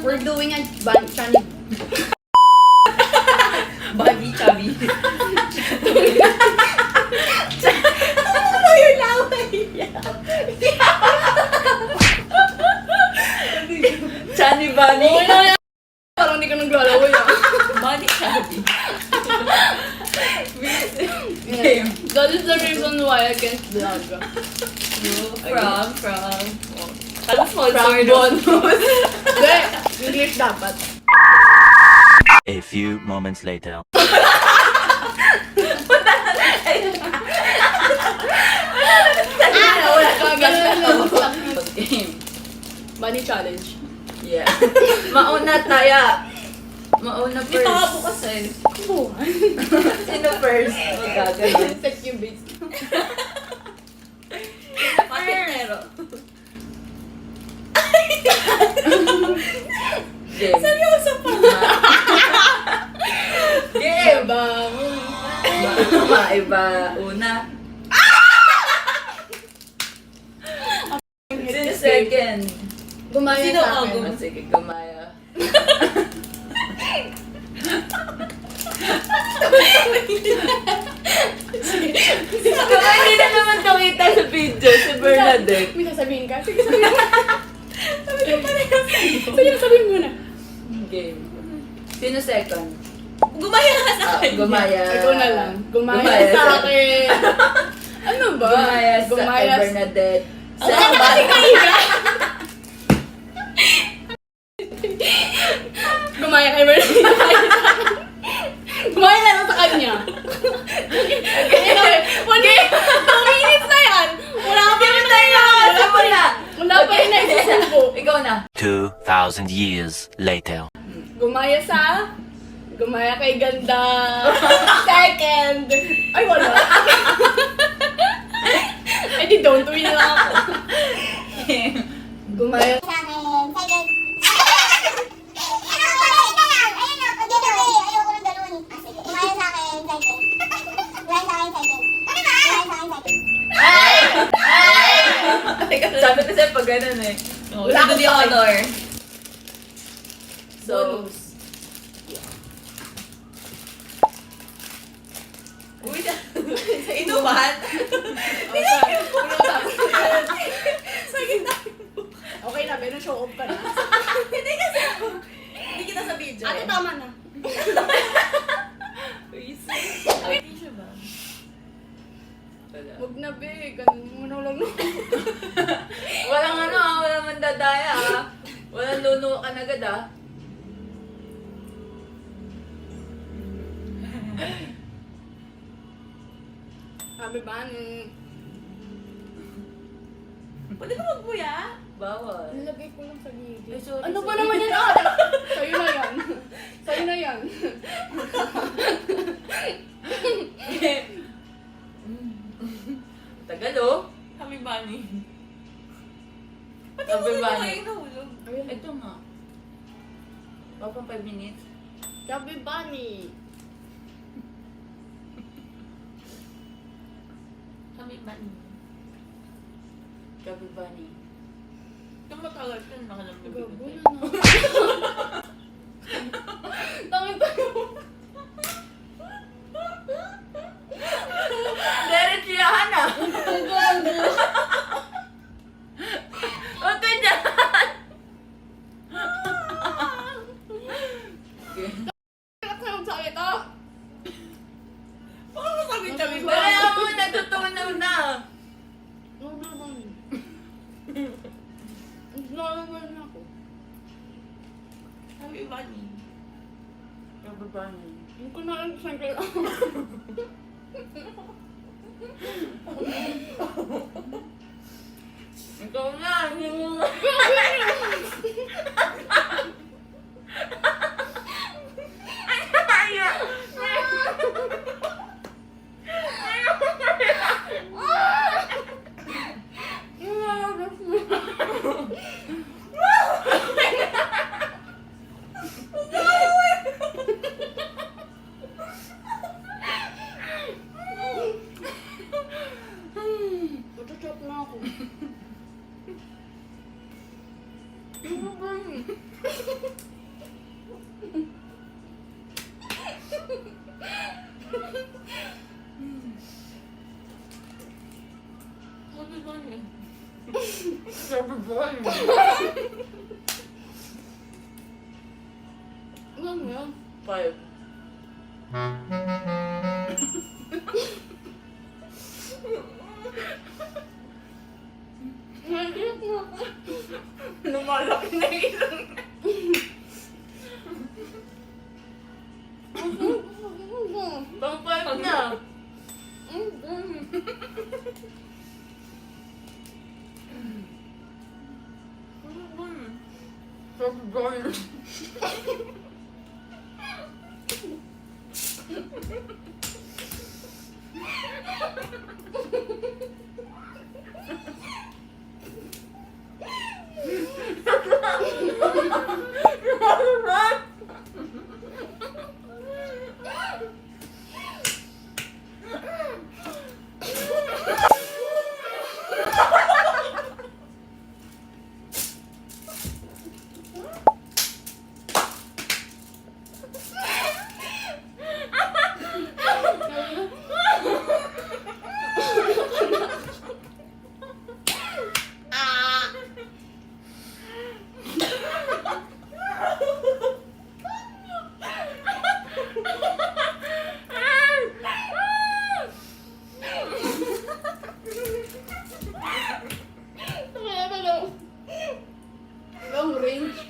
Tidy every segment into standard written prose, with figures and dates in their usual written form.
We're doing a chani. Body chubby. Ano yung laway? Chani bunny. Oo na yan. Parang hindi ka naglalaway ah. Body chubby. Yeah. That is the reason why I can't vlog. From. Parang sponsor. From bonus. Hindi, English dapat. A few moments later. Wala kang ganun. Game. Bunny challenge. Yeah. Mauna tayo. Mauna first. Ito ka bukas eh. Kubuhan. Sino first? Magaganon. Set yung base. Patinero. Game. Seryoso pa. Game. Bangon. Iba. Una. Sino second? Gumaya Sino sa ako? akin. Sige, gumaya. Hindi na naman ito kita sa video, si Bernadette. May sasabihin ka? Sige, sabihin mo. Sabi ko pareho. Sige, sabihin mo na. Game. Sino second? Gumaya ka sa akin. Gumaya. Ikaw na lang. Gumaya Gumaya sa sa- akin. Ano ba? Gumaya sa Gumaya sa... Bernadette. Ano ka kasi kahiga? Gumaya kay Bernadette. Gumaya na lang sa kanya. Okay. 2 minutes na yan. Wala pa rin na yan. Wala pa rin na isusubo. Ikaw na. 2,000 years later. Gumaya sa... Gumaya kay ganda. Second. Ay, wala. Ay, di don't win na lang ako. Gumaya. Sa akin, second. Ayun na, pag-giveaway. Ayoko ng ganun. Sige. Umaya sa akin, second. Umaya sa akin, second. Umaya sa akin, second. Sabi ko sa'yo pag ganun eh. Wala akong Di honor. So, Bonus. uy na. Sa inuman. Okay na, Ben. Show off ka na. Hindi kita sa video. Ate, tama na. Uy, hindi siya ba? Wala. Huwag na, Be. Ganun mo na lang. Walang ano ah, walang mandadaya ah. Walang luno ka na agad ah. Sabi ba, Pwede ka magbuya? Bawal. nilagay ko lang sa gilid. Ay, sorry, Ano ba sorry. naman yan? Ah, sa'yo na yan. Sa'yo na yan. Tagal oh. Kami bunny. Sabi ba ni? nahulog? Ito nga. Baka 5 minutes. Sabi ba ni? Kami bunny. Gabi ba ni? Kung matagal ka, nakalamig. Gabo na na. Tangin tayo. Diretsuyahan ah! Huwag ka dyan! Kailan ka magsalita? Baka masabi-sabi ba? Wala mo, natutunaw na! Ano naman? Nalaman na ako. Kami bunny. Gabi ba ni? Hindi ko na alam kung saan kailangan. Ikaw na! Hindi mo nga! Matachop na ako. Ano ba ni? Happy bunny. Sabi bunny. Ilan yun? 5. Lumalaki na yung ilong. Pang 5 na. Sabi bunny. Long range.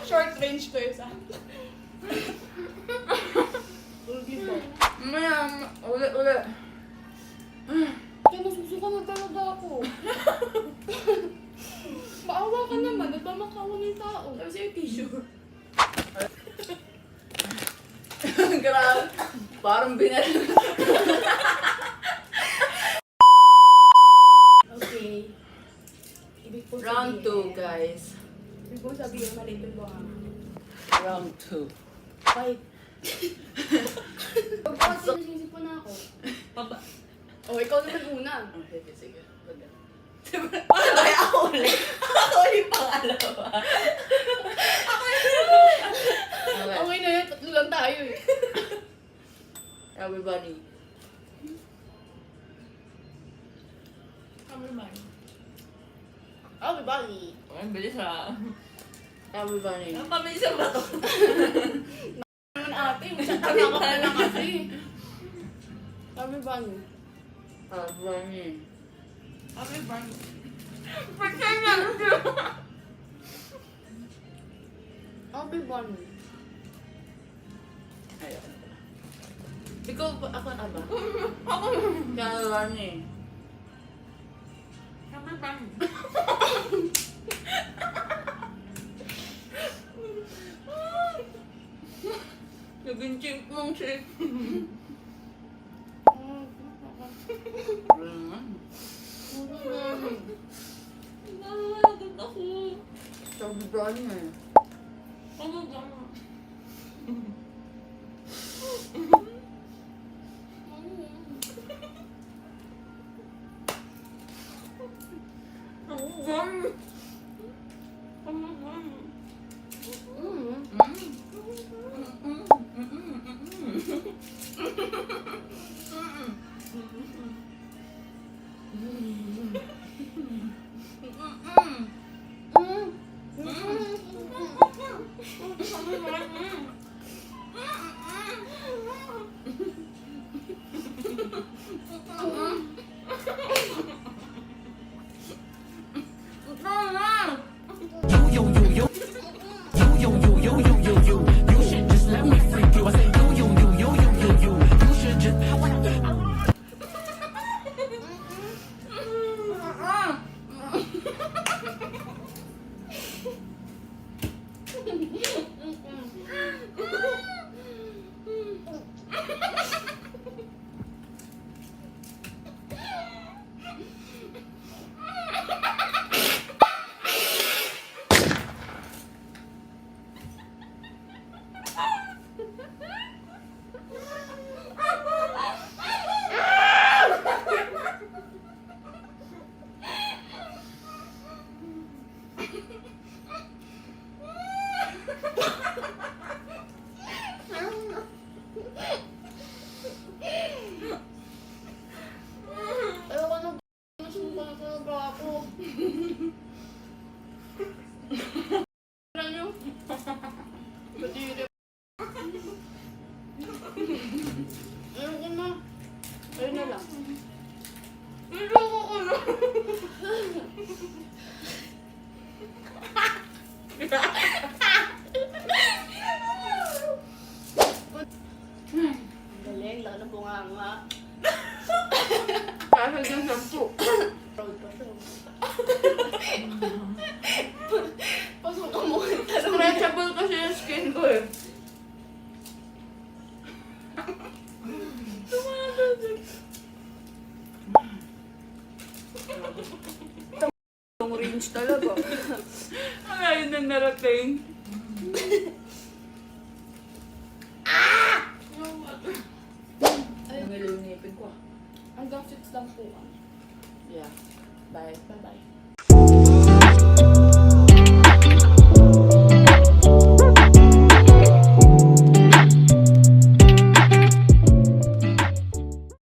Short range to isa. Ulgi po. Mamaya, ulit. Kaya nasusuka na talaga ako. Maawa ka naman, nagmamakawa ng tao. Tapos yung tissue. Grabe. Parang binalik. Okay. Ibig po Round 2, guys. Ibig po sabihin, malitin ko ha. Round 2. Fight. Pagpapasok, nagsisipon na ako. Papa. Oh, ikaw naman una. Sige. Ay, ako ulit. Ako ulit pangalawa. Okay. Okay na yan, tatlo lang tayo eh. Everybody. Happy bunny. Oh, bali. Ang bilis ah. Everybody. Ang pabilis ba to? Naman ate, masyadong nakakap na lang kasi. Sabi ba niyo? Everybody. Happy bunny. Sabi ba niyo? Ayun. Ikaw ba? Ako na ba? Ako. Everybody. Happy bunny. Naging chipmunk siya. Nalalagot ako. Sabi bunny. Ano ba? Ano ba? Ano ba? Galing, laki na bunganga. Kahit yung 10. Proud pa siya. Pasok mo kita. Stretchable kasi yung skin ko eh. Yung range talaga. Ang ayun na narating. Ay, Ang ilaw yung ngipin ko. hanggang 6 lang po kami. Yeah. Bye. Bye-bye.